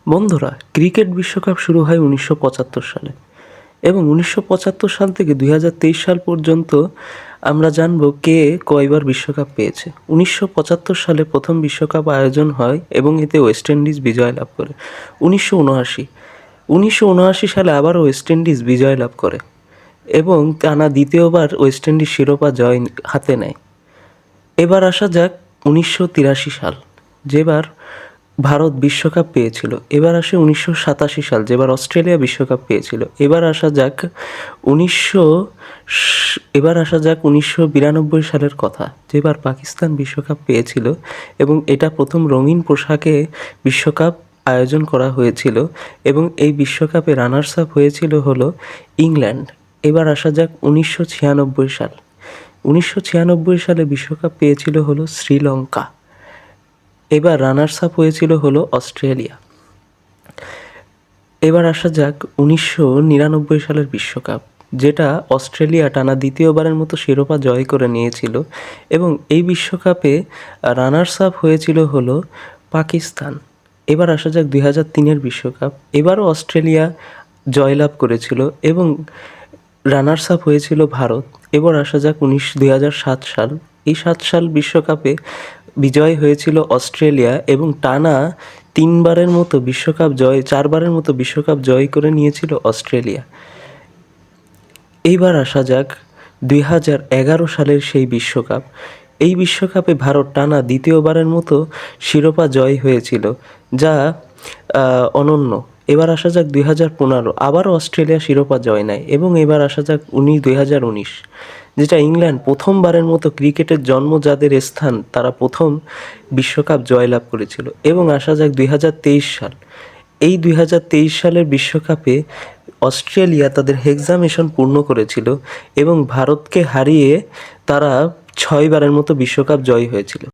বন্ধুরা, ক্রিকেট বিশ্বকাপ শুরু হয় ১৯৭৫ সালে এবং ১৯৭৫ সাল থেকে ২০২৩ সাল পর্যন্ত আমরা জানব কে কয়বার বিশ্বকাপ পেয়েছে। ১৯৭৫ সালে প্রথম বিশ্বকাপ আয়োজন হয় এবং এতে ওয়েস্ট ইন্ডিজ বিজয় লাভ করে। ১৯৭৯ সালে আবারও ওয়েস্ট ইন্ডিজ বিজয় লাভ করে এবং টানা দ্বিতীয়বার ওয়েস্ট ইন্ডিজ শিরোপা জয় হাতে নেয়। এবার আসা যাক ১৯৮৩ সাল, যেবার ভারত বিশ্বকাপ পেয়েছিল। এবার আসে ১৯৮৭ সাল, যেবার অস্ট্রেলিয়া বিশ্বকাপ পেয়েছিল। এবার আসা যাক ১৯৯২ সালের কথা, যেবার পাকিস্তান বিশ্বকাপ পেয়েছিল এবং এটা প্রথম রঙিন পোশাকে বিশ্বকাপ আয়োজন করা হয়েছিল এবং এই বিশ্বকাপে রানার্স আপ হয়েছিল হলো ইংল্যান্ড। এবার আসা যাক ১৯৯৬ সাল। ১৯৯৬ সালে বিশ্বকাপ পেয়েছিল হলো শ্রীলঙ্কা। এবার রানার্স আপ হয়েছিল হলো অস্ট্রেলিয়া। এবার আসা যাক ১৯৯৯ সালের বিশ্বকাপ, যেটা অস্ট্রেলিয়া টানা দ্বিতীয়বারের মতো শিরোপা জয় করে নিয়েছিল এবং এই বিশ্বকাপে রানার্স আপ হয়েছিল হলো পাকিস্তান। এবার আসা যাক ২০০৩-এর বিশ্বকাপ। এবারও অস্ট্রেলিয়া জয়লাভ করেছিল এবং রানার্স আপ হয়েছিল ভারত। এবার আসা যাক ২০০৭ সাল। এই ৭ সাল বিশ্বকাপে বিজয় হয়েছিল অস্ট্রেলিয়া এবং টানা 4বারের মতো বিশ্বকাপ জয় করে নিয়েছিল অস্ট্রেলিয়া। এইবার আসা যাক ২০১১ সালের সেই বিশ্বকাপ। এই বিশ্বকাপে ভারত টানা দ্বিতীয়বারের মতো শিরোপা জয় হয়েছিল, যা অনন্য। এবার আসা যাক ২০১৫, আবারও অস্ট্রেলিয়া শিরোপা জয় নেয় এবং এবার আসা যাক ২০১৯, যেটা ইংল্যান্ড প্রথমবারের মতো ক্রিকেটের জন্ম যাদের স্থান, তারা প্রথম বিশ্বকাপ জয়লাভ করেছিল। এবং আসা যাক ২০২৩ সাল। এই ২০২৩ সালের বিশ্বকাপে অস্ট্রেলিয়া তাদের হেক্সা মিশন পূর্ণ করেছিল এবং ভারতকে হারিয়ে তারা 6বারের মতো বিশ্বকাপ জয়ী হয়েছিল।